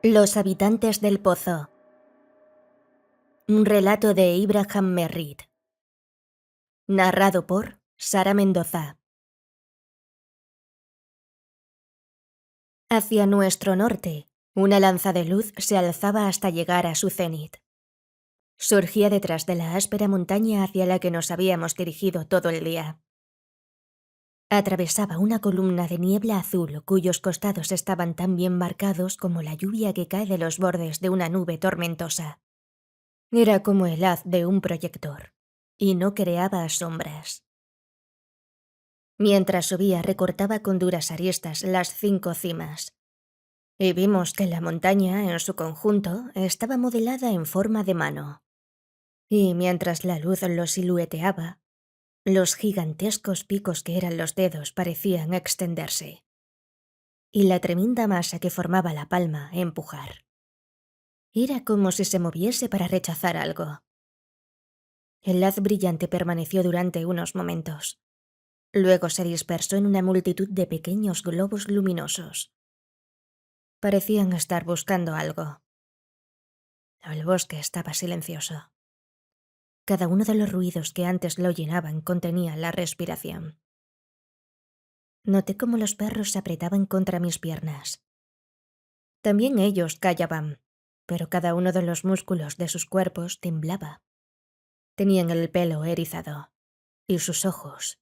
Los habitantes del pozo. Un relato de Ibrahim Merrit. Narrado por Sara Mendoza. Hacia nuestro norte, una lanza de luz se alzaba hasta llegar a su cenit. Surgía detrás de la áspera montaña hacia la que nos habíamos dirigido todo el día. Atravesaba una columna de niebla azul cuyos costados estaban tan bien marcados como la lluvia que cae de los bordes de una nube tormentosa. Era como el haz de un proyector, y no creaba sombras. Mientras subía recortaba con duras aristas las 5 cimas, y vimos que la montaña, en su conjunto, estaba modelada en forma de mano. Y mientras la luz lo silueteaba, los gigantescos picos que eran los dedos parecían extenderse, y la tremenda masa que formaba la palma empujar. Era como si se moviese para rechazar algo. El haz brillante permaneció durante unos momentos. Luego se dispersó en una multitud de pequeños globos luminosos. Parecían estar buscando algo. El bosque estaba silencioso. Cada uno de los ruidos que antes lo llenaban contenía la respiración. Noté cómo los perros se apretaban contra mis piernas. También ellos callaban, pero cada uno de los músculos de sus cuerpos temblaba. Tenían el pelo erizado, y sus ojos,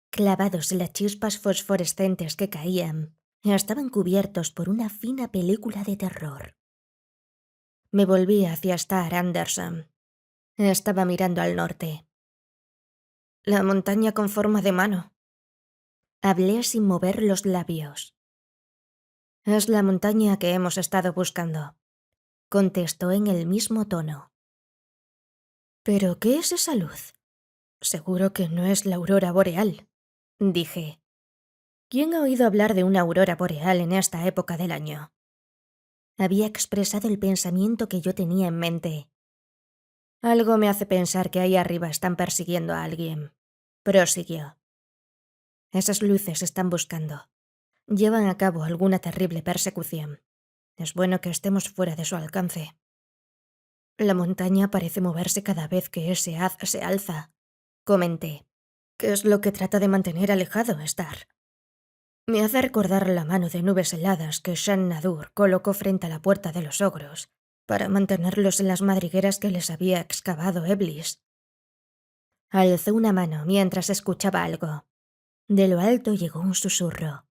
clavados en las chispas fosforescentes que caían, estaban cubiertos por una fina película de terror. Me volví hacia Star Anderson. Estaba mirando al norte. La montaña con forma de mano. Hablé sin mover los labios. Es la montaña que hemos estado buscando, contestó en el mismo tono. ¿Pero qué es esa luz? Seguro que no es la aurora boreal, dije. ¿Quién ha oído hablar de una aurora boreal en esta época del año? Había expresado el pensamiento que yo tenía en mente. Algo me hace pensar que ahí arriba están persiguiendo a alguien, prosiguió. Esas luces están buscando. Llevan a cabo alguna terrible persecución. Es bueno que estemos fuera de su alcance. La montaña parece moverse cada vez que ese haz se alza, comenté. ¿Qué es lo que trata de mantener alejado Star? Me hace recordar la mano de nubes heladas que Shan Nadur colocó frente a la puerta de los ogros para mantenerlos en las madrigueras que les había excavado Eblis. Alzó una mano mientras escuchaba algo. De lo alto llegó un susurro.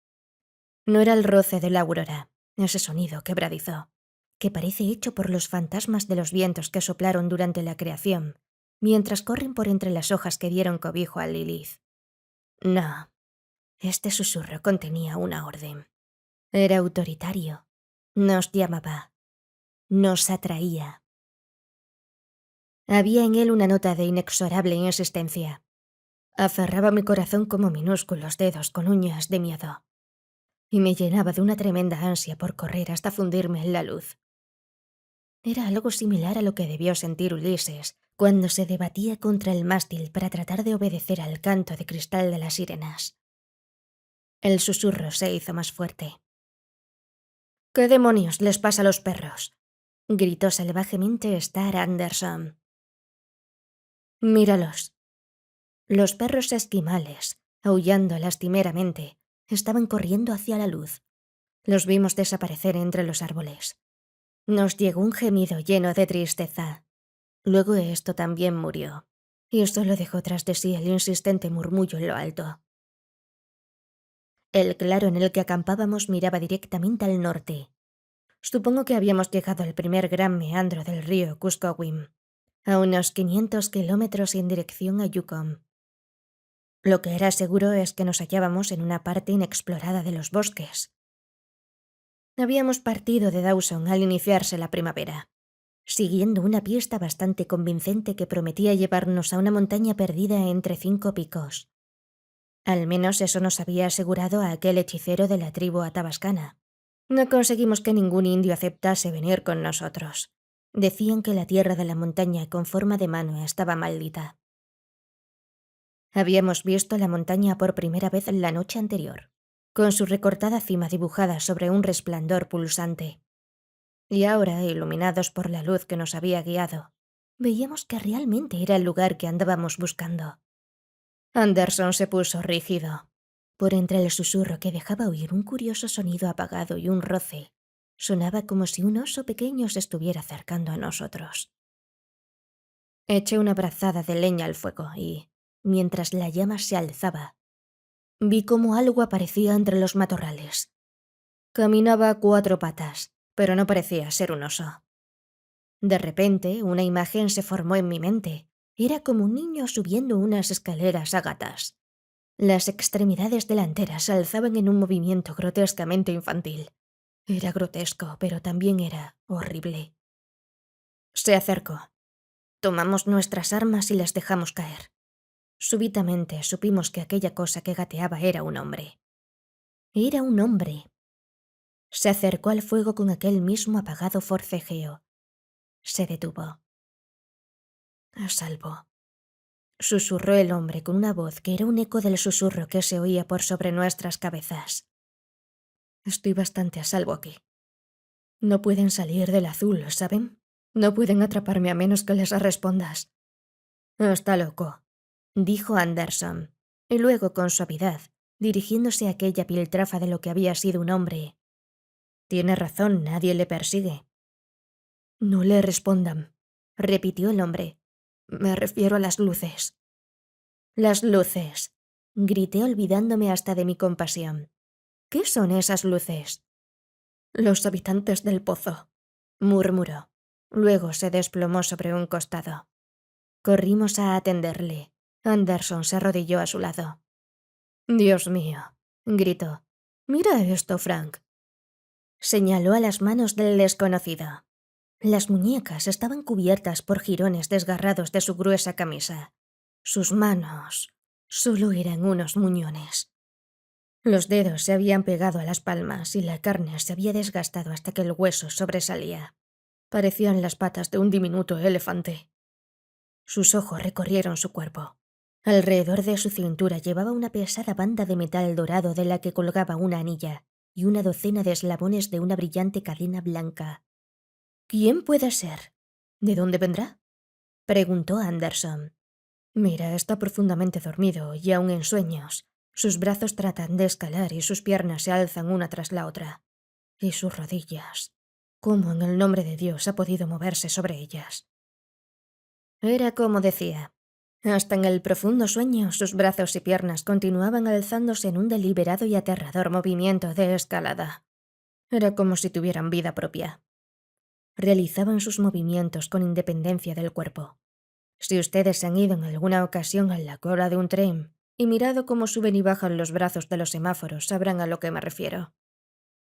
No era el roce de la aurora, ese sonido quebradizo, que parece hecho por los fantasmas de los vientos que soplaron durante la creación, mientras corren por entre las hojas que dieron cobijo a Lilith. No, este susurro contenía una orden. Era autoritario. Nos llamaba. Nos atraía. Había en él una nota de inexorable insistencia. Aferraba mi corazón como minúsculos dedos con uñas de miedo, y me llenaba de una tremenda ansia por correr hasta fundirme en la luz. Era algo similar a lo que debió sentir Ulises cuando se debatía contra el mástil para tratar de obedecer al canto de cristal de las sirenas. El susurro se hizo más fuerte. «¿Qué demonios les pasa a los perros?», gritó salvajemente Star Anderson. «Míralos». Los perros esquimales, aullando lastimeramente, estaban corriendo hacia la luz. Los vimos desaparecer entre los árboles. Nos llegó un gemido lleno de tristeza. Luego esto también murió, y solo dejó tras de sí el insistente murmullo en lo alto. El claro en el que acampábamos miraba directamente al norte. Supongo que habíamos llegado al primer gran meandro del río Kuskokwim, a unos 500 kilómetros en dirección a Yukon. Lo que era seguro es que nos hallábamos en una parte inexplorada de los bosques. Habíamos partido de Dawson al iniciarse la primavera, siguiendo una pista bastante convincente que prometía llevarnos a una montaña perdida entre 5 picos. Al menos eso nos había asegurado a aquel hechicero de la tribu atabascana. No conseguimos que ningún indio aceptase venir con nosotros. Decían que la tierra de la montaña con forma de mano estaba maldita. Habíamos visto la montaña por primera vez la noche anterior, con su recortada cima dibujada sobre un resplandor pulsante. Y ahora, iluminados por la luz que nos había guiado, veíamos que realmente era el lugar que andábamos buscando. Anderson se puso rígido. Por entre el susurro que dejaba oír un curioso sonido apagado y un roce, sonaba como si un oso pequeño se estuviera acercando a nosotros. Eché una brazada de leña al fuego y, mientras la llama se alzaba, vi cómo algo aparecía entre los matorrales. Caminaba a 4 patas, pero no parecía ser un oso. De repente, una imagen se formó en mi mente. Era como un niño subiendo unas escaleras a gatas. Las extremidades delanteras se alzaban en un movimiento grotescamente infantil. Era grotesco, pero también era horrible. Se acercó. Tomamos nuestras armas y las dejamos caer. Súbitamente supimos que aquella cosa que gateaba era un hombre. Era un hombre. Se acercó al fuego con aquel mismo apagado forcejeo. Se detuvo. A salvo, susurró el hombre con una voz que era un eco del susurro que se oía por sobre nuestras cabezas. Estoy bastante a salvo aquí. No pueden salir del azul, ¿saben? No pueden atraparme a menos que les respondas. Está loco, dijo Anderson, y luego con suavidad, dirigiéndose a aquella piltrafa de lo que había sido un hombre. Tiene razón, nadie le persigue. No le respondan, repitió el hombre. Me refiero a las luces. Las luces, grité olvidándome hasta de mi compasión. ¿Qué son esas luces? Los habitantes del pozo, murmuró. Luego se desplomó sobre un costado. Corrimos a atenderle. Anderson se arrodilló a su lado. Dios mío, gritó. Mira esto, Frank. Señaló a las manos del desconocido. Las muñecas estaban cubiertas por jirones desgarrados de su gruesa camisa. Sus manos solo eran unos muñones. Los dedos se habían pegado a las palmas y la carne se había desgastado hasta que el hueso sobresalía. Parecían las patas de un diminuto elefante. Sus ojos recorrieron su cuerpo. Alrededor de su cintura llevaba una pesada banda de metal dorado de la que colgaba una anilla y una docena de eslabones de una brillante cadena blanca. ¿Quién puede ser? ¿De dónde vendrá? Preguntó Anderson. Mira, está profundamente dormido y aún en sueños. Sus brazos tratan de escalar y sus piernas se alzan una tras la otra. Y sus rodillas. ¿Cómo en el nombre de Dios ha podido moverse sobre ellas? Era como decía. Hasta en el profundo sueño, sus brazos y piernas continuaban alzándose en un deliberado y aterrador movimiento de escalada. Era como si tuvieran vida propia. Realizaban sus movimientos con independencia del cuerpo. Si ustedes han ido en alguna ocasión a la cola de un tren y mirado cómo suben y bajan los brazos de los semáforos, sabrán a lo que me refiero.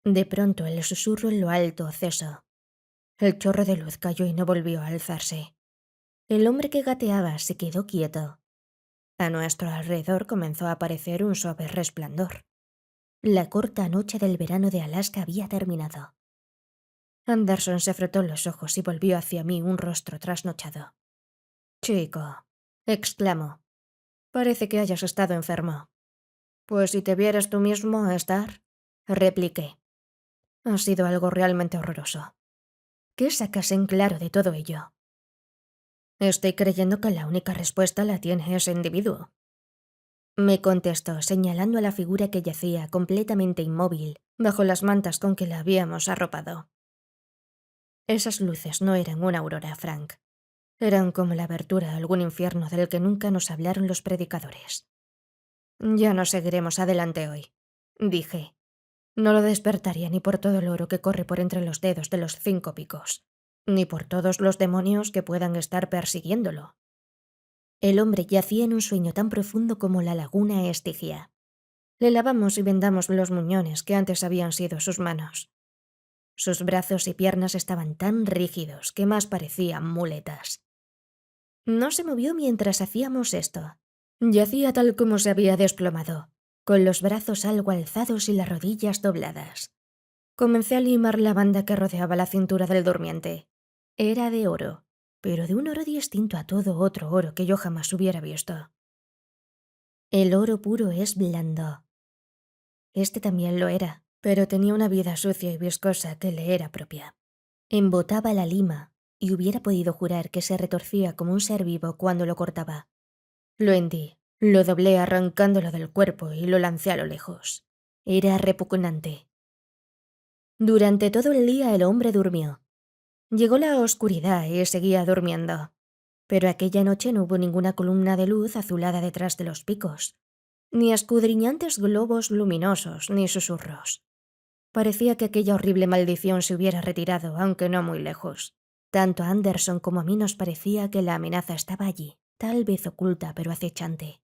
De pronto el susurro en lo alto cesó. El chorro de luz cayó y no volvió a alzarse. El hombre que gateaba se quedó quieto. A nuestro alrededor comenzó a aparecer un suave resplandor. La corta noche del verano de Alaska había terminado. Anderson se frotó los ojos y volvió hacia mí un rostro trasnochado. Chico, exclamó, parece que hayas estado enfermo. Pues si te vieras tú mismo estar, repliqué. Ha sido algo realmente horroroso. ¿Qué sacas en claro de todo ello? Estoy creyendo que la única respuesta la tiene ese individuo. Me contestó señalando a la figura que yacía completamente inmóvil bajo las mantas con que la habíamos arropado. Esas luces no eran una aurora, Frank. Eran como la abertura a algún infierno del que nunca nos hablaron los predicadores. Ya no seguiremos adelante hoy, dije. No lo despertaría ni por todo el oro que corre por entre los dedos de los 5 picos, ni por todos los demonios que puedan estar persiguiéndolo. El hombre yacía en un sueño tan profundo como la laguna Estigia. Le lavamos y vendamos los muñones que antes habían sido sus manos. Sus brazos y piernas estaban tan rígidos que más parecían muletas. No se movió mientras hacíamos esto. Yacía tal como se había desplomado, con los brazos algo alzados y las rodillas dobladas. Comencé a limar la banda que rodeaba la cintura del durmiente. Era de oro, pero de un oro distinto a todo otro oro que yo jamás hubiera visto. El oro puro es blando. Este también lo era, pero tenía una vida sucia y viscosa que le era propia. Embotaba la lima y hubiera podido jurar que se retorcía como un ser vivo cuando lo cortaba. Lo hendí, lo doblé arrancándolo del cuerpo y lo lancé a lo lejos. Era repugnante. Durante todo el día el hombre durmió. Llegó la oscuridad y seguía durmiendo. Pero aquella noche no hubo ninguna columna de luz azulada detrás de los picos, ni escudriñantes globos luminosos, ni susurros. Parecía que aquella horrible maldición se hubiera retirado, aunque no muy lejos. Tanto a Anderson como a mí nos parecía que la amenaza estaba allí, tal vez oculta pero acechante.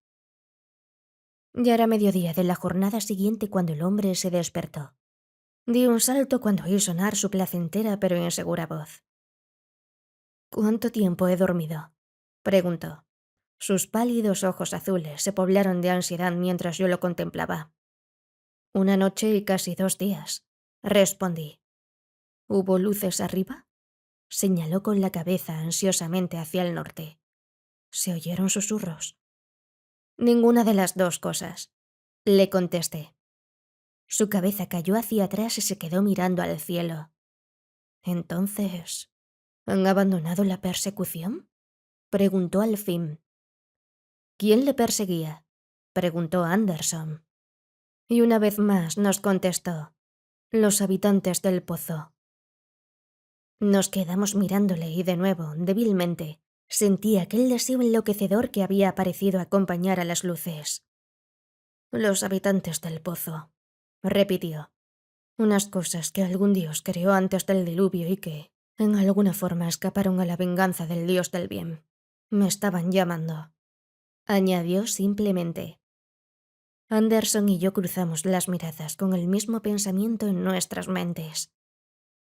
Ya era mediodía de la jornada siguiente cuando el hombre se despertó. Di un salto cuando oí sonar su placentera pero insegura voz. «¿Cuánto tiempo he dormido?», preguntó. Sus pálidos ojos azules se poblaron de ansiedad mientras yo lo contemplaba. «Una noche y casi 2 días», respondí. «¿Hubo luces arriba?», señaló con la cabeza ansiosamente hacia el norte. ¿Se oyeron susurros? «Ninguna de las dos cosas», le contesté. Su cabeza cayó hacia atrás y se quedó mirando al cielo. «Entonces, ¿han abandonado la persecución?», preguntó al fin. «¿Quién le perseguía?», preguntó Anderson. Y una vez más nos contestó: «Los habitantes del pozo». Nos quedamos mirándole y de nuevo, débilmente, sentí aquel deseo enloquecedor que había parecido acompañar a las luces. «Los habitantes del pozo», repitió. «Unas cosas que algún dios creó antes del diluvio y que, en alguna forma, escaparon a la venganza del dios del bien. Me estaban llamando», añadió simplemente. Anderson y yo cruzamos las miradas con el mismo pensamiento en nuestras mentes.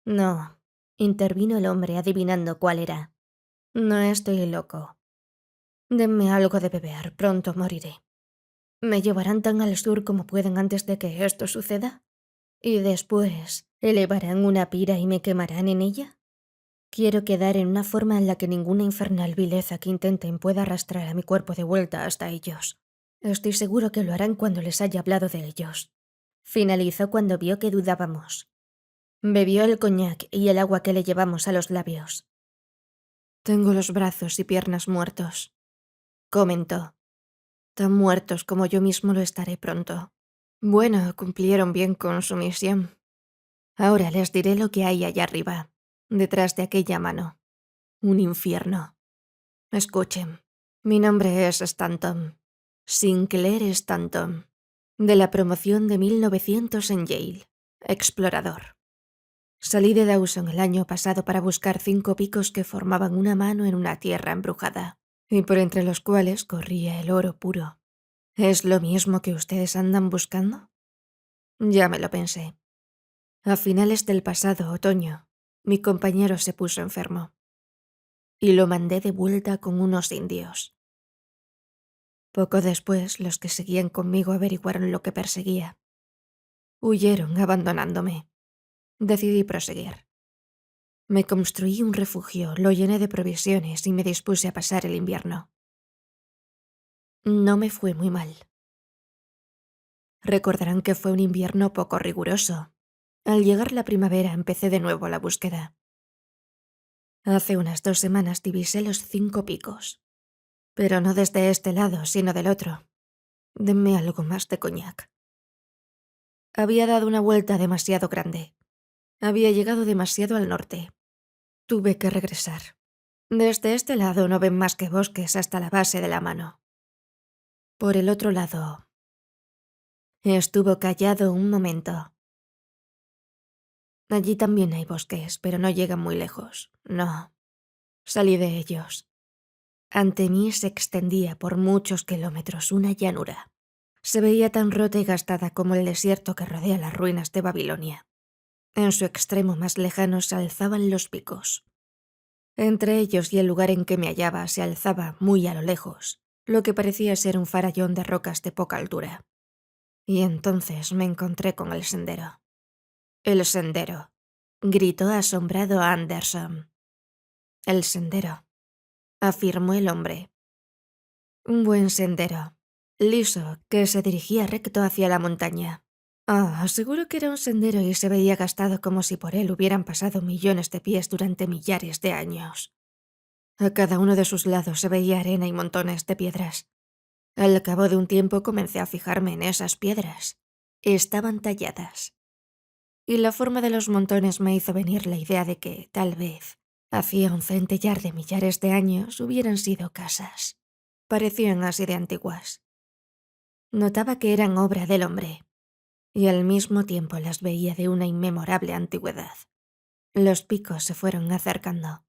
«No», intervino el hombre adivinando cuál era. «No estoy loco. Denme algo de beber, pronto moriré. ¿Me llevarán tan al sur como pueden antes de que esto suceda? ¿Y después elevarán una pira y me quemarán en ella? Quiero quedar en una forma en la que ninguna infernal vileza que intenten pueda arrastrar a mi cuerpo de vuelta hasta ellos. Estoy seguro que lo harán cuando les haya hablado de ellos». Finalizó cuando vio que dudábamos. Bebió el coñac y el agua que le llevamos a los labios. «Tengo los brazos y piernas muertos», comentó. «Tan muertos como yo mismo lo estaré pronto. Bueno, cumplieron bien con su misión. Ahora les diré lo que hay allá arriba, detrás de aquella mano. Un infierno. Escuchen, mi nombre es Stanton. Sinclair Stanton, de la promoción de 1900 en Yale, explorador. Salí de Dawson el año pasado para buscar 5 picos que formaban una mano en una tierra embrujada, y por entre los cuales corría el oro puro. ¿Es lo mismo que ustedes andan buscando?». Ya me lo pensé. A finales del pasado otoño, mi compañero se puso enfermo y lo mandé de vuelta con unos indios. Poco después, los que seguían conmigo averiguaron lo que perseguía. Huyeron abandonándome. Decidí proseguir. Me construí un refugio, lo llené de provisiones y me dispuse a pasar el invierno. No me fue muy mal. Recordarán que fue un invierno poco riguroso. Al llegar la primavera empecé de nuevo la búsqueda. Hace unas 2 semanas divisé los 5 picos. Pero no desde este lado, sino del otro. Denme algo más de coñac. Había dado una vuelta demasiado grande. Había llegado demasiado al norte. Tuve que regresar. Desde este lado no ven más que bosques hasta la base de la mano. Por el otro lado... Estuvo callado un momento. Allí también hay bosques, pero no llegan muy lejos. No. Salí de ellos. Ante mí se extendía por muchos kilómetros una llanura. Se veía tan rota y gastada como el desierto que rodea las ruinas de Babilonia. En su extremo más lejano se alzaban los picos. Entre ellos y el lugar en que me hallaba se alzaba, muy a lo lejos, lo que parecía ser un farallón de rocas de poca altura. Y entonces me encontré con el sendero. «El sendero», gritó asombrado Anderson. «El sendero», afirmó el hombre. Un buen sendero, liso, que se dirigía recto hacia la montaña. Seguro que era un sendero y se veía gastado como si por él hubieran pasado millones de pies durante millares de años. A cada uno de sus lados se veía arena y montones de piedras. Al cabo de un tiempo comencé a fijarme en esas piedras. Estaban talladas. Y la forma de los montones me hizo venir la idea de que, tal vez, hacía un centellar de millares de años hubieran sido casas. Parecían así de antiguas. Notaba que eran obra del hombre, y al mismo tiempo las veía de una inmemorable antigüedad. Los picos se fueron acercando.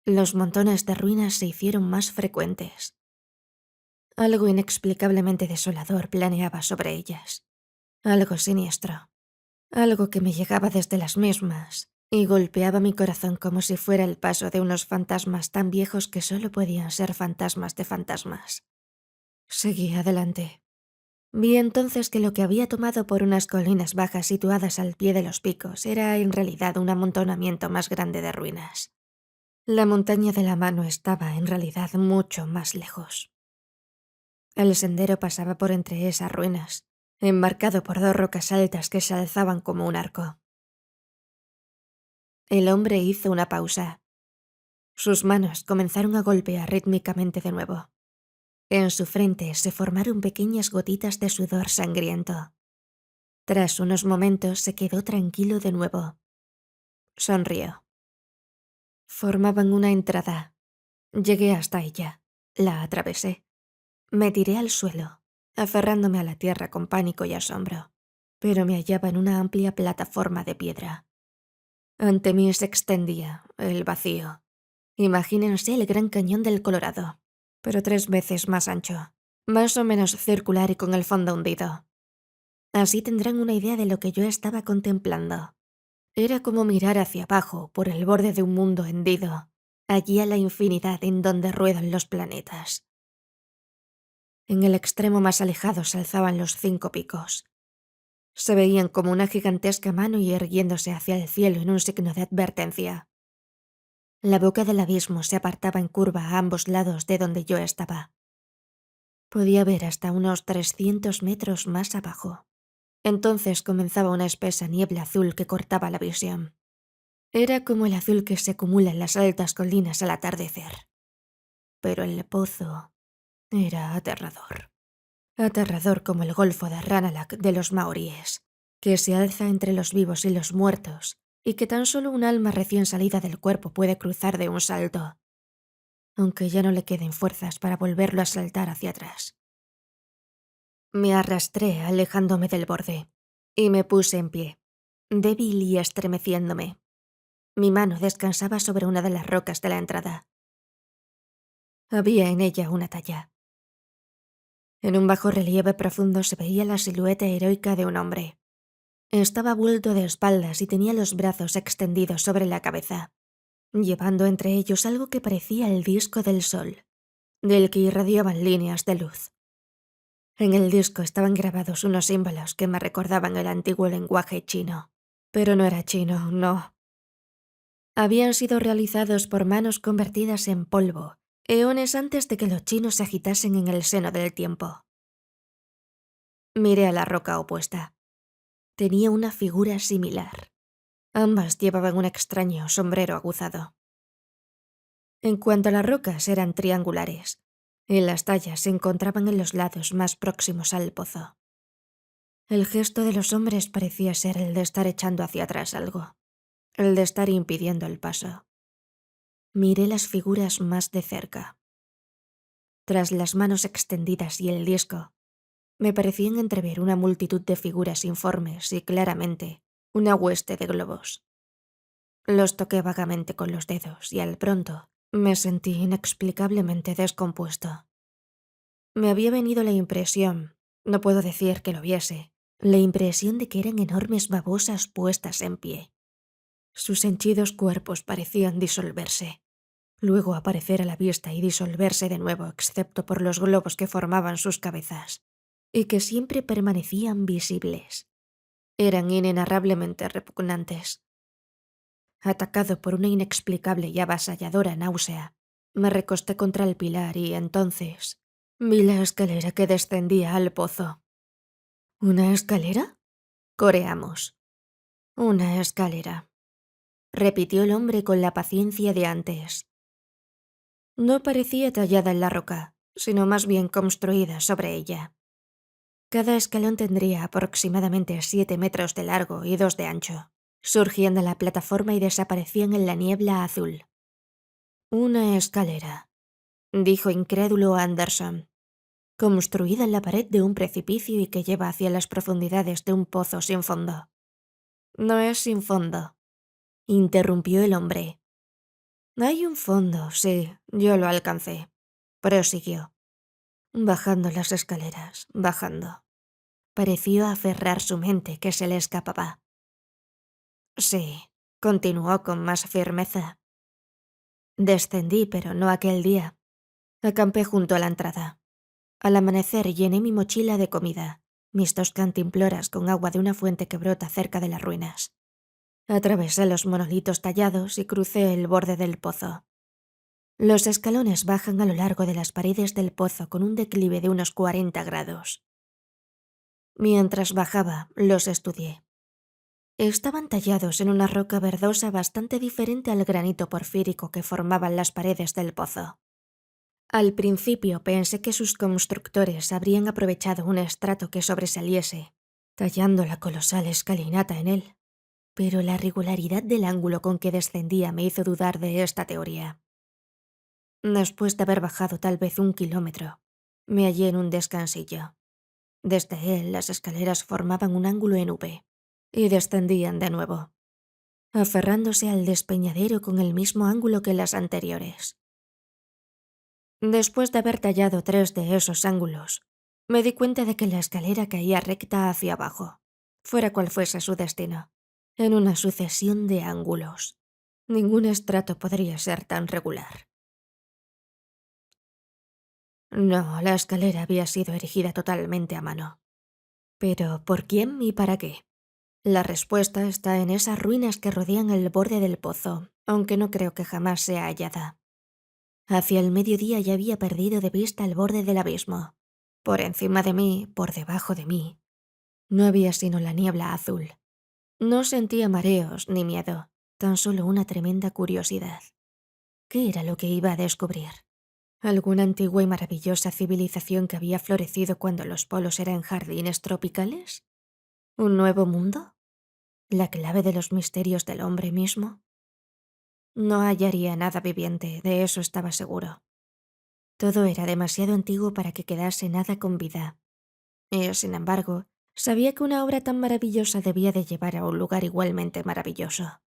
Los montones de ruinas se hicieron más frecuentes. Algo inexplicablemente desolador planeaba sobre ellas. Algo siniestro. Algo que me llegaba desde las mismas y golpeaba mi corazón como si fuera el paso de unos fantasmas tan viejos que solo podían ser fantasmas de fantasmas. Seguí adelante. Vi entonces que lo que había tomado por unas colinas bajas situadas al pie de los picos era en realidad un amontonamiento más grande de ruinas. La montaña de la mano estaba en realidad mucho más lejos. El sendero pasaba por entre esas ruinas, enmarcado por dos rocas altas que se alzaban como un arco. El hombre hizo una pausa. Sus manos comenzaron a golpear rítmicamente de nuevo. En su frente se formaron pequeñas gotitas de sudor sangriento. Tras unos momentos se quedó tranquilo de nuevo. Sonrió. Formaban una entrada. Llegué hasta ella. La atravesé. Me tiré al suelo, aferrándome a la tierra con pánico y asombro, pero me hallaba en una amplia plataforma de piedra. Ante mí se extendía el vacío. Imagínense el Gran Cañón del Colorado, pero 3 veces más ancho, más o menos circular y con el fondo hundido. Así tendrán una idea de lo que yo estaba contemplando. Era como mirar hacia abajo por el borde de un mundo hendido, allí a la infinidad en donde ruedan los planetas. En el extremo más alejado se alzaban los 5 picos. Se veían como una gigantesca mano y erguiéndose hacia el cielo en un signo de advertencia. La boca del abismo se apartaba en curva a ambos lados de donde yo estaba. Podía ver hasta unos 300 metros más abajo. Entonces comenzaba una espesa niebla azul que cortaba la visión. Era como el azul que se acumula en las altas colinas al atardecer. Pero el pozo era aterrador. Aterrador como el golfo de Ranalak de los maoríes, que se alza entre los vivos y los muertos, y que tan solo un alma recién salida del cuerpo puede cruzar de un salto, aunque ya no le queden fuerzas para volverlo a saltar hacia atrás. Me arrastré alejándome del borde, y me puse en pie, débil y estremeciéndome. Mi mano descansaba sobre una de las rocas de la entrada. Había en ella una talla. En un bajo relieve profundo se veía la silueta heroica de un hombre. Estaba vuelto de espaldas y tenía los brazos extendidos sobre la cabeza, llevando entre ellos algo que parecía el disco del sol, del que irradiaban líneas de luz. En el disco estaban grabados unos símbolos que me recordaban el antiguo lenguaje chino. Pero no era chino, no. Habían sido realizados por manos convertidas en polvo, eones antes de que los chinos se agitasen en el seno del tiempo. Miré a la roca opuesta. Tenía una figura similar. Ambas llevaban un extraño sombrero aguzado. En cuanto a las rocas, eran triangulares, y las tallas se encontraban en los lados más próximos al pozo. El gesto de los hombres parecía ser el de estar echando hacia atrás algo, el de estar impidiendo el paso. Miré las figuras más de cerca. Tras las manos extendidas y el disco, me parecían entrever una multitud de figuras informes y, claramente, una hueste de globos. Los toqué vagamente con los dedos y, al pronto, me sentí inexplicablemente descompuesto. Me había venido la impresión, no puedo decir que lo viese, la impresión de que eran enormes babosas puestas en pie. Sus henchidos cuerpos parecían disolverse, luego aparecer a la vista y disolverse de nuevo excepto por los globos que formaban sus cabezas, y que siempre permanecían visibles. Eran inenarrablemente repugnantes. Atacado por una inexplicable y avasalladora náusea, me recosté contra el pilar y entonces vi la escalera que descendía al pozo. ¿Una escalera? Coreamos. Una escalera, repitió el hombre con la paciencia de antes. No parecía tallada en la roca, sino más bien construida sobre ella. Cada escalón tendría aproximadamente 7 metros de largo y 2 de ancho. Surgían de la plataforma y desaparecían en la niebla azul. Una escalera, dijo incrédulo Anderson, construida en la pared de un precipicio y que lleva hacia las profundidades de un pozo sin fondo. No es sin fondo, interrumpió el hombre. Hay un fondo, sí, yo lo alcancé, prosiguió. Bajando las escaleras, bajando. Pareció aferrar su mente, que se le escapaba. Sí, continuó con más firmeza. Descendí, pero no aquel día. Acampé junto a la entrada. Al amanecer llené mi mochila de comida, mis 2 cantimploras con agua de una fuente que brota cerca de las ruinas. Atravesé los monolitos tallados y crucé el borde del pozo. Los escalones bajan a lo largo de las paredes del pozo con un declive de unos 40 grados. Mientras bajaba, los estudié. Estaban tallados en una roca verdosa bastante diferente al granito porfírico que formaban las paredes del pozo. Al principio pensé que sus constructores habrían aprovechado un estrato que sobresaliese, tallando la colosal escalinata en él, pero la regularidad del ángulo con que descendía me hizo dudar de esta teoría. Después de haber bajado tal vez 1 kilómetro, me hallé en un descansillo. Desde él las escaleras formaban un ángulo en V y descendían de nuevo, aferrándose al despeñadero con el mismo ángulo que las anteriores. Después de haber tallado 3 de esos ángulos, me di cuenta de que la escalera caía recta hacia abajo, fuera cual fuese su destino, en una sucesión de ángulos. Ningún estrato podría ser tan regular. No, la escalera había sido erigida totalmente a mano. Pero, ¿por quién y para qué? La respuesta está en esas ruinas que rodean el borde del pozo, aunque no creo que jamás sea hallada. Hacia el mediodía ya había perdido de vista el borde del abismo. Por encima de mí, por debajo de mí, no había sino la niebla azul. No sentía mareos ni miedo, tan solo una tremenda curiosidad. ¿Qué era lo que iba a descubrir? ¿Alguna antigua y maravillosa civilización que había florecido cuando los polos eran jardines tropicales? ¿Un nuevo mundo? ¿La clave de los misterios del hombre mismo? No hallaría nada viviente, de eso estaba seguro. Todo era demasiado antiguo para que quedase nada con vida. Y, sin embargo, sabía que una obra tan maravillosa debía de llevar a un lugar igualmente maravilloso.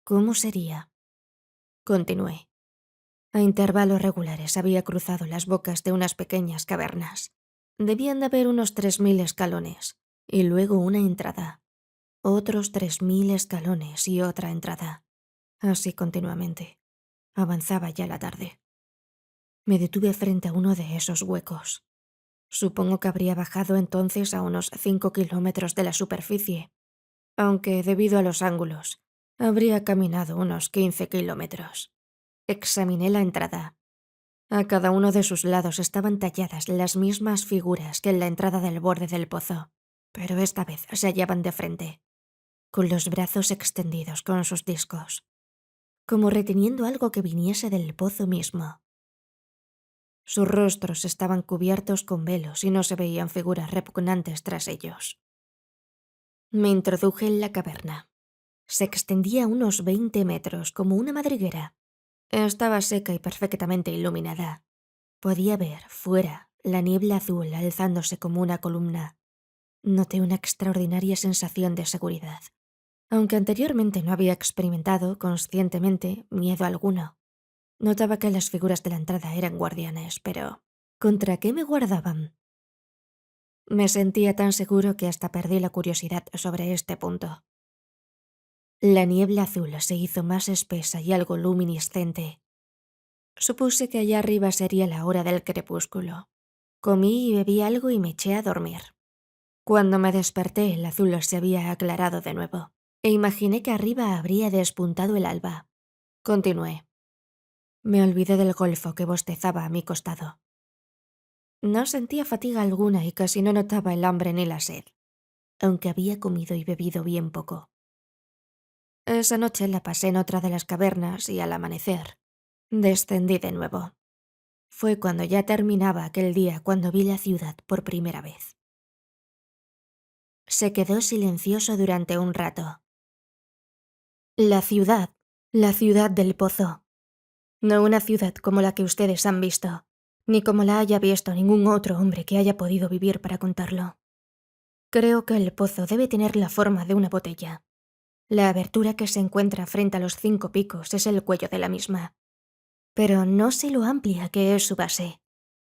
¿Cómo sería? Continué. A intervalos regulares había cruzado las bocas de unas pequeñas cavernas. Debían de haber unos 3000 escalones, y luego una entrada. Otros 3000 escalones y otra entrada. Así continuamente. Avanzaba ya la tarde. Me detuve frente a uno de esos huecos. Supongo que habría bajado entonces a unos 5 kilómetros de la superficie, aunque debido a los ángulos, habría caminado unos 15 kilómetros. Examiné la entrada. A cada uno de sus lados estaban talladas las mismas figuras que en la entrada del borde del pozo, pero esta vez se hallaban de frente, con los brazos extendidos con sus discos, como reteniendo algo que viniese del pozo mismo. Sus rostros estaban cubiertos con velos y no se veían figuras repugnantes tras ellos. Me introduje en la caverna. Se extendía unos 20 metros, como una madriguera. Estaba seca y perfectamente iluminada. Podía ver, fuera, la niebla azul alzándose como una columna. Noté una extraordinaria sensación de seguridad, aunque anteriormente no había experimentado, conscientemente, miedo alguno. Notaba que las figuras de la entrada eran guardianes, pero ¿contra qué me guardaban? Me sentía tan seguro que hasta perdí la curiosidad sobre este punto. La niebla azul se hizo más espesa y algo luminiscente. Supuse que allá arriba sería la hora del crepúsculo. Comí y bebí algo y me eché a dormir. Cuando me desperté, el azul se había aclarado de nuevo, e imaginé que arriba habría despuntado el alba. Continué. Me olvidé del golfo que bostezaba a mi costado. No sentía fatiga alguna y casi no notaba el hambre ni la sed. aunque había comido y bebido bien poco. Esa noche la pasé en otra de las cavernas y al amanecer descendí de nuevo. Fue cuando ya terminaba aquel día cuando vi la ciudad por primera vez. Se quedó silencioso durante un rato. La ciudad del pozo. No una ciudad como la que ustedes han visto, ni como la haya visto ningún otro hombre que haya podido vivir para contarlo. Creo que el pozo debe tener la forma de una botella. La abertura que se encuentra frente a los 5 picos es el cuello de la misma. Pero no sé lo amplia que es su base.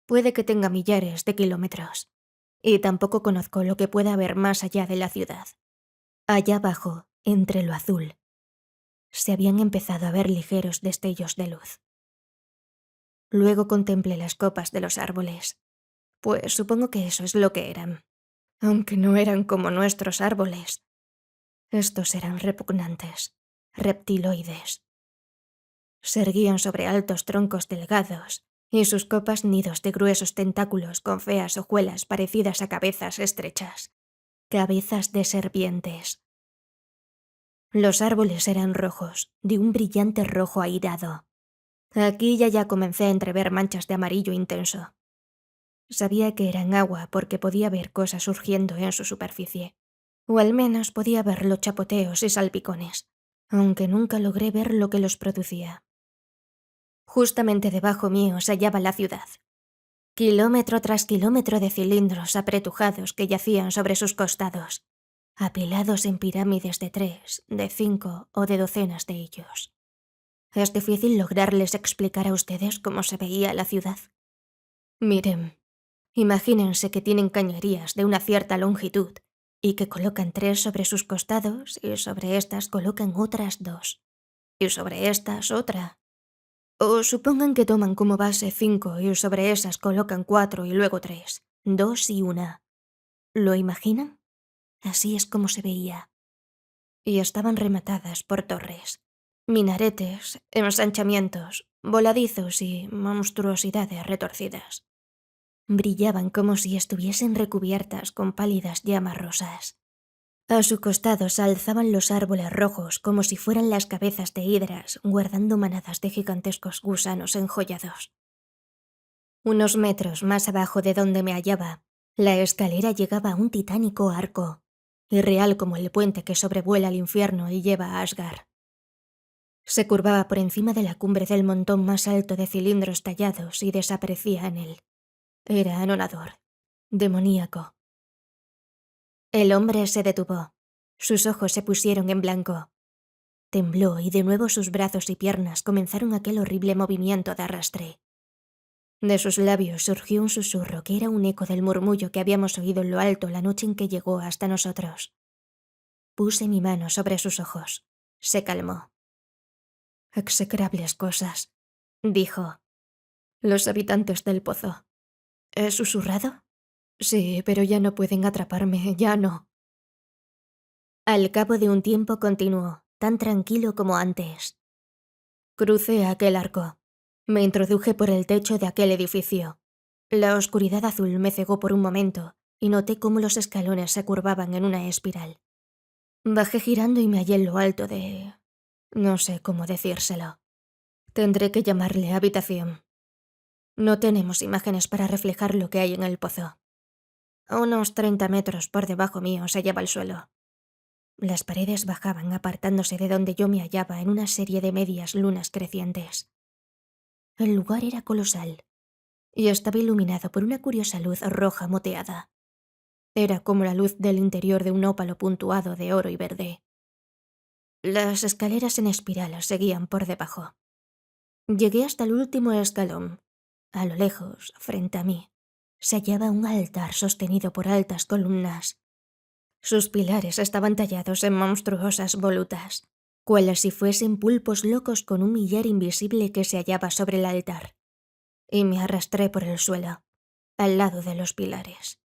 Puede que tenga millares de kilómetros. Y tampoco conozco lo que pueda haber más allá de la ciudad. Allá abajo, entre lo azul, se habían empezado a ver ligeros destellos de luz. Luego contemplé las copas de los árboles. Pues supongo que eso es lo que eran. Aunque no eran como nuestros árboles. Estos eran repugnantes, reptiloides. Se erguían sobre altos troncos delgados, y sus copas nidos de gruesos tentáculos con feas hojuelas parecidas a cabezas estrechas. Cabezas de serpientes. Los árboles eran rojos, de un brillante rojo airado. Aquí y allá comencé a entrever manchas de amarillo intenso. Sabía que eran agua porque podía ver cosas surgiendo en su superficie. O al menos podía ver los chapoteos y salpicones, aunque nunca logré ver lo que los producía. Justamente debajo mío se hallaba la ciudad. Kilómetro tras kilómetro de cilindros apretujados que yacían sobre sus costados, apilados en pirámides de 3, de 5 o de docenas de ellos. Es difícil lograrles explicar a ustedes cómo se veía la ciudad. Miren, imagínense que tienen cañerías de una cierta longitud y que colocan 3 sobre sus costados y sobre estas colocan otras 2. Y sobre estas otra. O supongan que toman como base 5 y sobre esas colocan 4 y luego 3, 2 y 1. ¿Lo imaginan? Así es como se veía. Y estaban rematadas por torres, minaretes, ensanchamientos, voladizos y monstruosidades retorcidas. Brillaban como si estuviesen recubiertas con pálidas llamas rosas. A su costado se alzaban los árboles rojos como si fueran las cabezas de hidras guardando manadas de gigantescos gusanos enjollados. Unos metros más abajo de donde me hallaba, la escalera llegaba a un titánico arco, irreal como el puente que sobrevuela el infierno y lleva a Asgard. Se curvaba por encima de la cumbre del montón más alto de cilindros tallados y desaparecía en él. Era anonador, demoníaco. El hombre se detuvo. Sus ojos se pusieron en blanco. Tembló y de nuevo sus brazos y piernas comenzaron aquel horrible movimiento de arrastre. De sus labios surgió un susurro que era un eco del murmullo que habíamos oído en lo alto la noche en que llegó hasta nosotros. Puse mi mano sobre sus ojos. Se calmó. «Execrables cosas», dijo. «Los habitantes del pozo». ¿He susurrado? Sí, pero ya no pueden atraparme, ya no. Al cabo de un tiempo continuó, tan tranquilo como antes. Crucé aquel arco. Me introduje por el techo de aquel edificio. La oscuridad azul me cegó por un momento y noté cómo los escalones se curvaban en una espiral. Bajé girando y me hallé en lo alto de... no sé cómo decírselo. Tendré que llamarle habitación. No tenemos imágenes para reflejar lo que hay en el pozo. A unos 30 metros por debajo mío se hallaba el suelo. Las paredes bajaban apartándose de donde yo me hallaba en una serie de medias lunas crecientes. El lugar era colosal y estaba iluminado por una curiosa luz roja moteada. Era como la luz del interior de un ópalo puntuado de oro y verde. Las escaleras en espiral seguían por debajo. Llegué hasta el último escalón. A lo lejos, frente a mí, se hallaba un altar sostenido por altas columnas. Sus pilares estaban tallados en monstruosas volutas, cuales si fuesen pulpos locos con un millar invisible que se hallaba sobre el altar. Y me arrastré por el suelo, al lado de los pilares.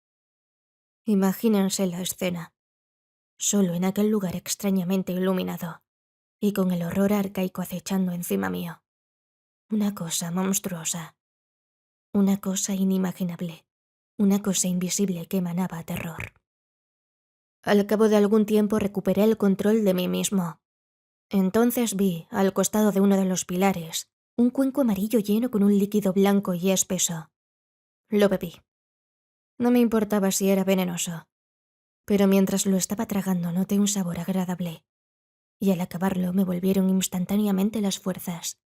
Imagínense la escena. Solo en aquel lugar extrañamente iluminado, y con el horror arcaico acechando encima mío. Una cosa monstruosa. Una cosa inimaginable. Una cosa invisible que emanaba terror. Al cabo de algún tiempo recuperé el control de mí mismo. Entonces vi, al costado de uno de los pilares, un cuenco amarillo lleno con un líquido blanco y espeso. Lo bebí. No me importaba si era venenoso, pero mientras lo estaba tragando noté un sabor agradable, y al acabarlo me volvieron instantáneamente las fuerzas.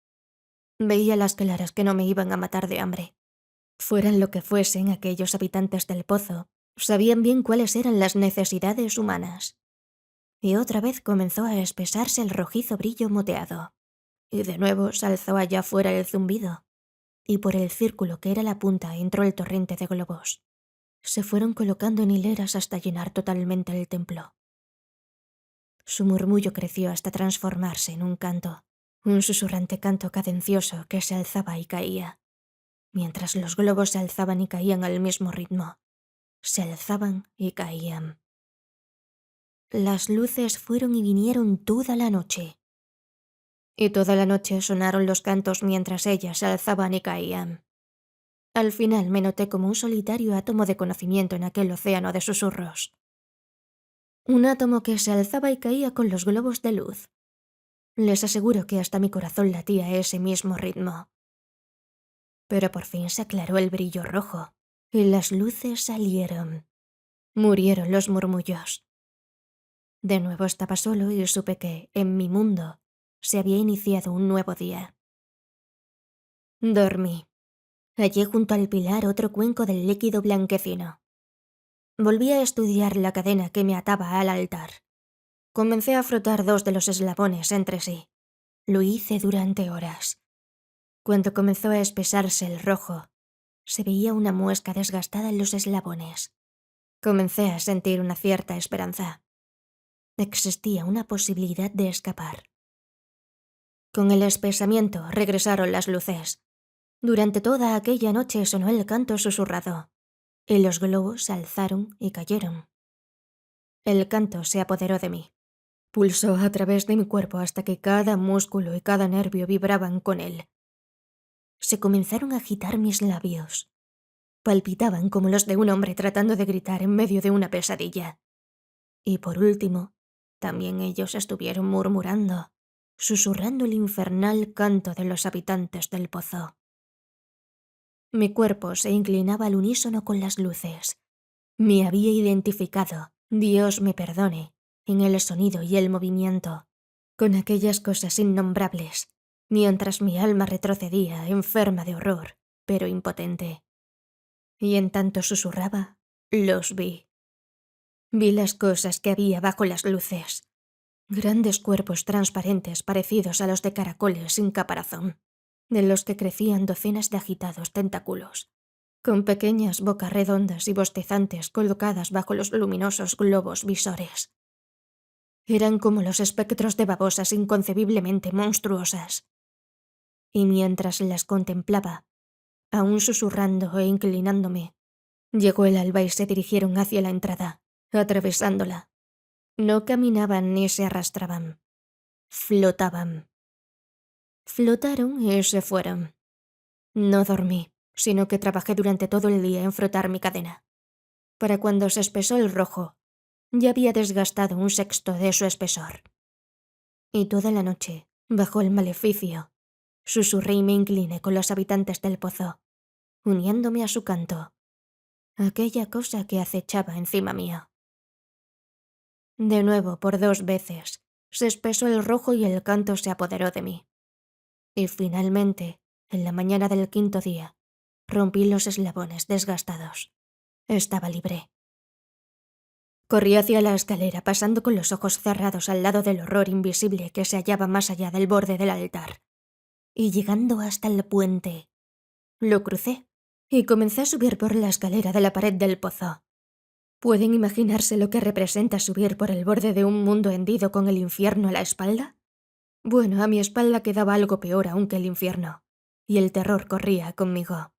Veía a las claras que no me iban a matar de hambre. Fueran lo que fuesen aquellos habitantes del pozo, sabían bien cuáles eran las necesidades humanas. Y otra vez comenzó a espesarse el rojizo brillo moteado. Y de nuevo se alzó allá fuera el zumbido. Y por el círculo que era la punta entró el torrente de globos. Se fueron colocando en hileras hasta llenar totalmente el templo. Su murmullo creció hasta transformarse en un canto, un susurrante canto cadencioso que se alzaba y caía, mientras los globos se alzaban y caían al mismo ritmo. Se alzaban y caían. Las luces fueron y vinieron toda la noche. Y toda la noche sonaron los cantos mientras ellas se alzaban y caían. Al final me noté como un solitario átomo de conocimiento en aquel océano de susurros. Un átomo que se alzaba y caía con los globos de luz. Les aseguro que hasta mi corazón latía a ese mismo ritmo. Pero por fin se aclaró el brillo rojo, y las luces salieron. Murieron los murmullos. De nuevo estaba solo y supe que, en mi mundo, se había iniciado un nuevo día. Dormí. Hallé junto al pilar otro cuenco del líquido blanquecino. Volví a estudiar la cadena que me ataba al altar. Comencé a frotar dos de los eslabones entre sí. Lo hice durante horas. Cuando comenzó a espesarse el rojo, se veía una muesca desgastada en los eslabones. Comencé a sentir una cierta esperanza. Existía una posibilidad de escapar. Con el espesamiento regresaron las luces. Durante toda aquella noche sonó el canto susurrado, y los globos se alzaron y cayeron. El canto se apoderó de mí. Pulsó a través de mi cuerpo hasta que cada músculo y cada nervio vibraban con él. Se comenzaron a agitar mis labios. Palpitaban como los de un hombre tratando de gritar en medio de una pesadilla. Y por último, también ellos estuvieron murmurando, susurrando el infernal canto de los habitantes del pozo. Mi cuerpo se inclinaba al unísono con las luces. Me había identificado, Dios me perdone, en el sonido y el movimiento, con aquellas cosas innombrables, mientras mi alma retrocedía, enferma de horror, pero impotente. Y en tanto susurraba, los vi. Vi las cosas que había bajo las luces. Grandes cuerpos transparentes parecidos a los de caracoles sin caparazón, de los que crecían docenas de agitados tentáculos, con pequeñas bocas redondas y bostezantes colocadas bajo los luminosos globos visores. Eran como los espectros de babosas inconcebiblemente monstruosas. Y mientras las contemplaba, aún susurrando e inclinándome, llegó el alba y se dirigieron hacia la entrada, atravesándola. No caminaban ni se arrastraban. Flotaban. Flotaron y se fueron. No dormí, sino que trabajé durante todo el día en frotar mi cadena. Para cuando se espesó el rojo, ya había desgastado un sexto de su espesor. Y toda la noche, bajo el maleficio, susurré y me incliné con los habitantes del pozo, uniéndome a su canto, aquella cosa que acechaba encima mío. De nuevo, por 2 veces, se espesó el rojo y el canto se apoderó de mí. Y finalmente, en la mañana del 5.º día, rompí los eslabones desgastados. Estaba libre. Corrí hacia la escalera, pasando con los ojos cerrados al lado del horror invisible que se hallaba más allá del borde del altar. Y llegando hasta el puente, lo crucé y comencé a subir por la escalera de la pared del pozo. ¿Pueden imaginarse lo que representa subir por el borde de un mundo hendido con el infierno a la espalda? Bueno, a mi espalda quedaba algo peor aún que el infierno, y el terror corría conmigo.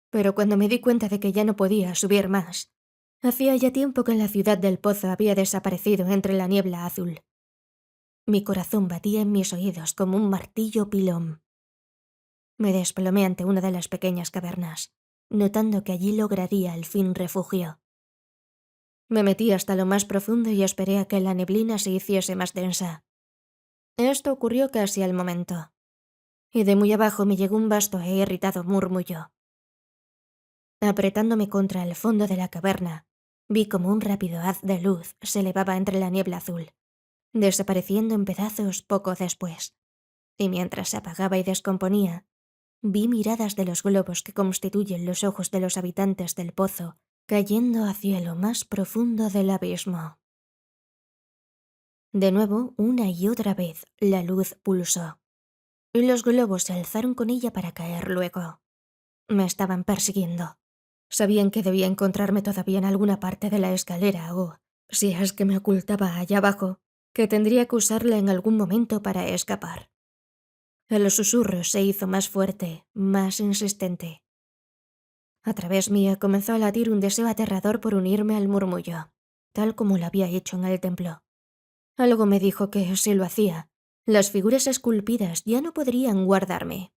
Pero cuando me di cuenta de que ya no podía subir más, hacía ya tiempo que la ciudad del pozo había desaparecido entre la niebla azul. Mi corazón batía en mis oídos como un martillo pilón. Me desplomé ante una de las pequeñas cavernas, notando que allí lograría al fin refugio. Me metí hasta lo más profundo y esperé a que la neblina se hiciese más densa. Esto ocurrió casi al momento, y de muy abajo me llegó un vasto e irritado murmullo. Apretándome contra el fondo de la caverna, vi como un rápido haz de luz se elevaba entre la niebla azul, desapareciendo en pedazos poco después, y mientras se apagaba y descomponía, vi miradas de los globos que constituyen los ojos de los habitantes del pozo cayendo hacia lo más profundo del abismo. De nuevo, una y otra vez, la luz pulsó, y los globos se alzaron con ella para caer luego. Me estaban persiguiendo. Sabían que debía encontrarme todavía en alguna parte de la escalera o, si es que me ocultaba allá abajo, que tendría que usarla en algún momento para escapar. El susurro se hizo más fuerte, más insistente. A través mía comenzó a latir un deseo aterrador por unirme al murmullo, tal como lo había hecho en el templo. Algo me dijo que, si lo hacía, las figuras esculpidas ya no podrían guardarme,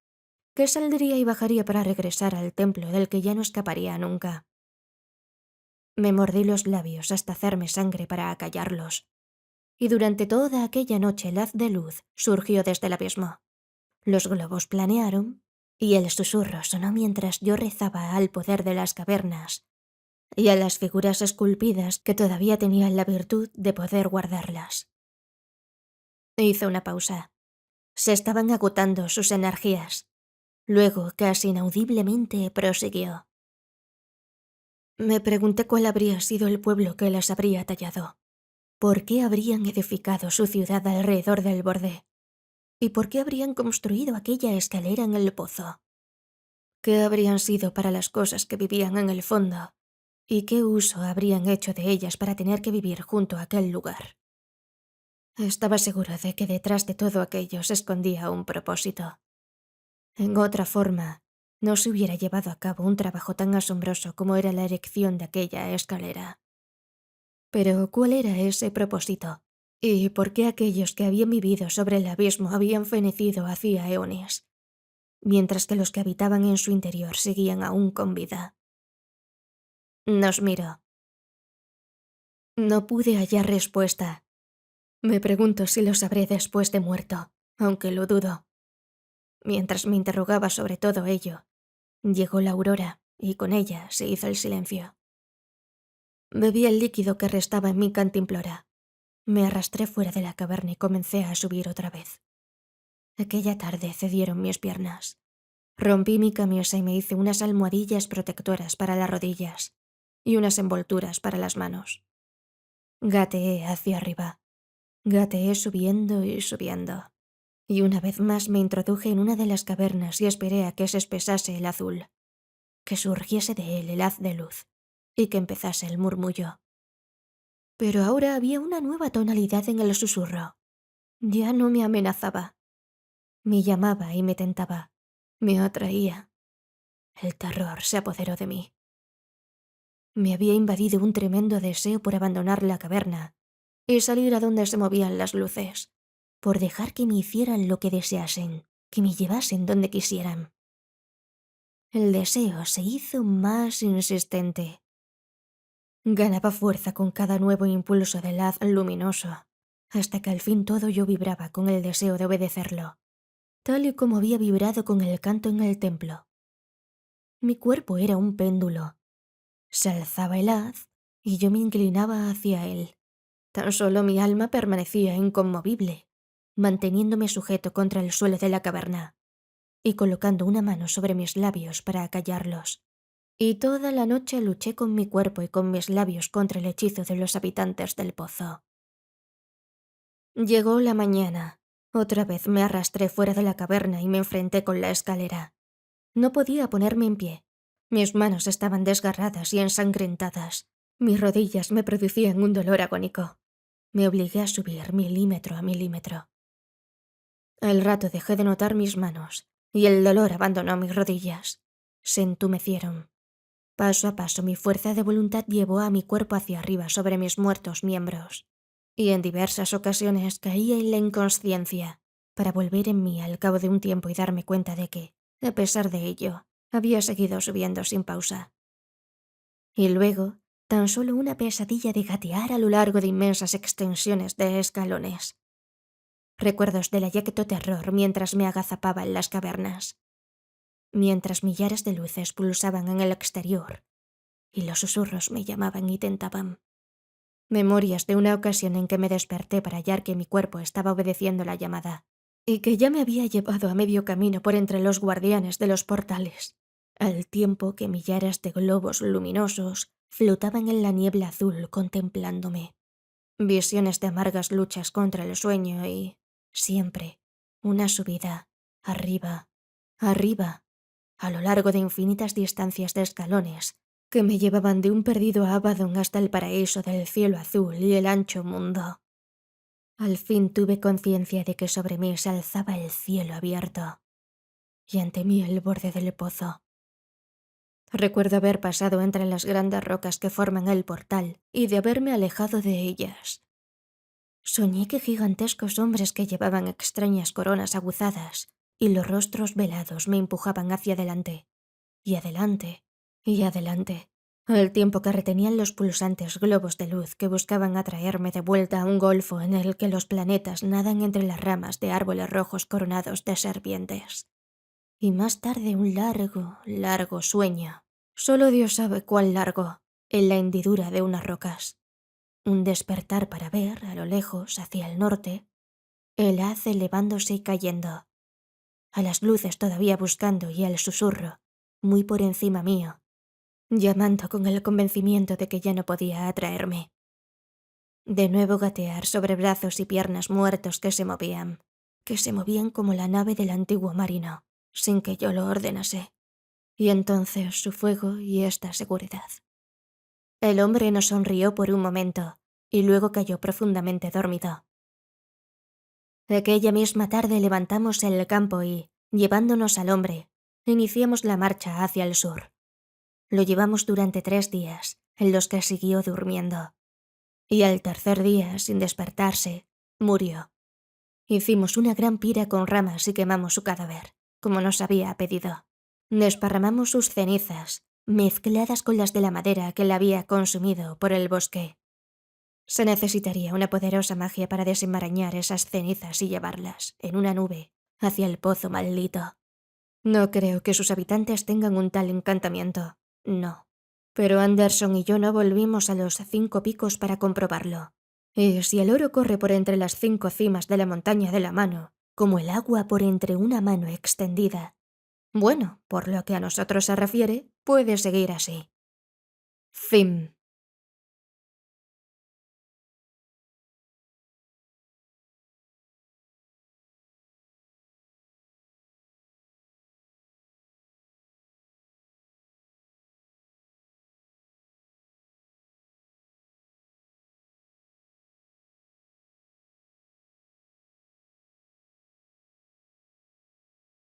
que saldría y bajaría para regresar al templo del que ya no escaparía nunca. Me mordí los labios hasta hacerme sangre para acallarlos, y durante toda aquella noche el haz de luz surgió desde el abismo. Los globos planearon, y el susurro sonó mientras yo rezaba al poder de las cavernas y a las figuras esculpidas que todavía tenían la virtud de poder guardarlas. Hizo una pausa. Se estaban agotando sus energías. Luego, casi inaudiblemente, prosiguió. Me pregunté cuál habría sido el pueblo que las habría tallado. ¿Por qué habrían edificado su ciudad alrededor del borde? ¿Y por qué habrían construido aquella escalera en el pozo? ¿Qué habrían sido para las cosas que vivían en el fondo? ¿Y qué uso habrían hecho de ellas para tener que vivir junto a aquel lugar? Estaba seguro de que detrás de todo aquello se escondía un propósito. En otra forma, no se hubiera llevado a cabo un trabajo tan asombroso como era la erección de aquella escalera. Pero, ¿cuál era ese propósito? ¿Y por qué aquellos que habían vivido sobre el abismo habían fenecido hacía eones, mientras que los que habitaban en su interior seguían aún con vida? Nos miró. No pude hallar respuesta. Me pregunto si lo sabré después de muerto, aunque lo dudo. Mientras me interrogaba sobre todo ello, llegó la aurora y con ella se hizo el silencio. Bebí el líquido que restaba en mi cantimplora. Me arrastré fuera de la caverna y comencé a subir otra vez. Aquella tarde cedieron mis piernas. Rompí mi camisa y me hice unas almohadillas protectoras para las rodillas y unas envolturas para las manos. Gateé hacia arriba. Gateé subiendo y subiendo. Y una vez más me introduje en una de las cavernas y esperé a que se espesase el azul, que surgiese de él el haz de luz y que empezase el murmullo. Pero ahora había una nueva tonalidad en el susurro. Ya no me amenazaba. Me llamaba y me tentaba. Me atraía. El terror se apoderó de mí. Me había invadido un tremendo deseo por abandonar la caverna y salir a donde se movían las luces, por dejar que me hicieran lo que deseasen, que me llevasen donde quisieran. El deseo se hizo más insistente. Ganaba fuerza con cada nuevo impulso del haz luminoso, hasta que al fin todo yo vibraba con el deseo de obedecerlo, tal y como había vibrado con el canto en el templo. Mi cuerpo era un péndulo. Se alzaba el haz y yo me inclinaba hacia él. Tan solo mi alma permanecía inconmovible, manteniéndome sujeto contra el suelo de la caverna y colocando una mano sobre mis labios para acallarlos. Y toda la noche luché con mi cuerpo y con mis labios contra el hechizo de los habitantes del pozo. Llegó la mañana. Otra vez me arrastré fuera de la caverna y me enfrenté con la escalera. No podía ponerme en pie. Mis manos estaban desgarradas y ensangrentadas. Mis rodillas me producían un dolor agónico. Me obligué a subir milímetro a milímetro. Al rato dejé de notar mis manos y el dolor abandonó mis rodillas. Se entumecieron. Paso a paso mi fuerza de voluntad llevó a mi cuerpo hacia arriba sobre mis muertos miembros, y en diversas ocasiones caía en la inconsciencia, para volver en mí al cabo de un tiempo y darme cuenta de que, a pesar de ello, había seguido subiendo sin pausa. Y luego, Tan solo una pesadilla de gatear a lo largo de inmensas extensiones de escalones. Recuerdos del ayecto terror mientras me agazapaba en las cavernas. Mientras millares de luces pulsaban en el exterior y los susurros me llamaban y tentaban. Memorias de una ocasión en que me desperté para hallar que mi cuerpo estaba obedeciendo la llamada y que ya me había llevado a medio camino por entre los guardianes de los portales, al tiempo que millares de globos luminosos flotaban en la niebla azul contemplándome. Visiones de amargas luchas contra el sueño y, siempre, una subida, arriba, arriba, a lo largo de infinitas distancias de escalones que me llevaban de un perdido Abaddon hasta el paraíso del cielo azul y el ancho mundo. Al fin tuve conciencia de que sobre mí se alzaba el cielo abierto y ante mí el borde del pozo. Recuerdo haber pasado entre las grandes rocas que forman el portal y de haberme alejado de ellas. Soñé que gigantescos hombres que llevaban extrañas coronas aguzadas y los rostros velados me empujaban hacia adelante, y adelante, y adelante, al tiempo que retenían los pulsantes globos de luz que buscaban atraerme de vuelta a un golfo en el que los planetas nadan entre las ramas de árboles rojos coronados de serpientes. Y más tarde un largo, largo sueño, solo Dios sabe cuál largo, en la hendidura de unas rocas. Un despertar para ver, a lo lejos, hacia el norte, el haz elevándose y cayendo, a las luces todavía buscando y al susurro, muy por encima mío, llamando con el convencimiento de que ya no podía atraerme. De nuevo gatear sobre brazos y piernas muertos que se movían como la nave del antiguo marino, sin que yo lo ordenase. Y entonces su fuego y esta seguridad. El hombre nos sonrió por un momento y luego cayó profundamente dormido. Aquella misma tarde levantamos el campo y, llevándonos al hombre, iniciamos la marcha hacia el sur. Lo llevamos durante 3 días, en los que siguió durmiendo. Y al tercer día, sin despertarse, murió. Hicimos una gran pira con ramas y quemamos su cadáver, como nos había pedido. Desparramamos sus cenizas, mezcladas con las de la madera que la había consumido por el bosque. Se necesitaría una poderosa magia para desenmarañar esas cenizas y llevarlas, en una nube, hacia el pozo maldito. No creo que sus habitantes tengan un tal encantamiento, no. Pero Anderson y yo no volvimos a los 5 picos para comprobarlo. Y si el oro corre por entre las 5 cimas de la montaña de la mano, como el agua por entre una mano extendida, bueno, por lo que a nosotros se refiere, puede seguir así. Fin.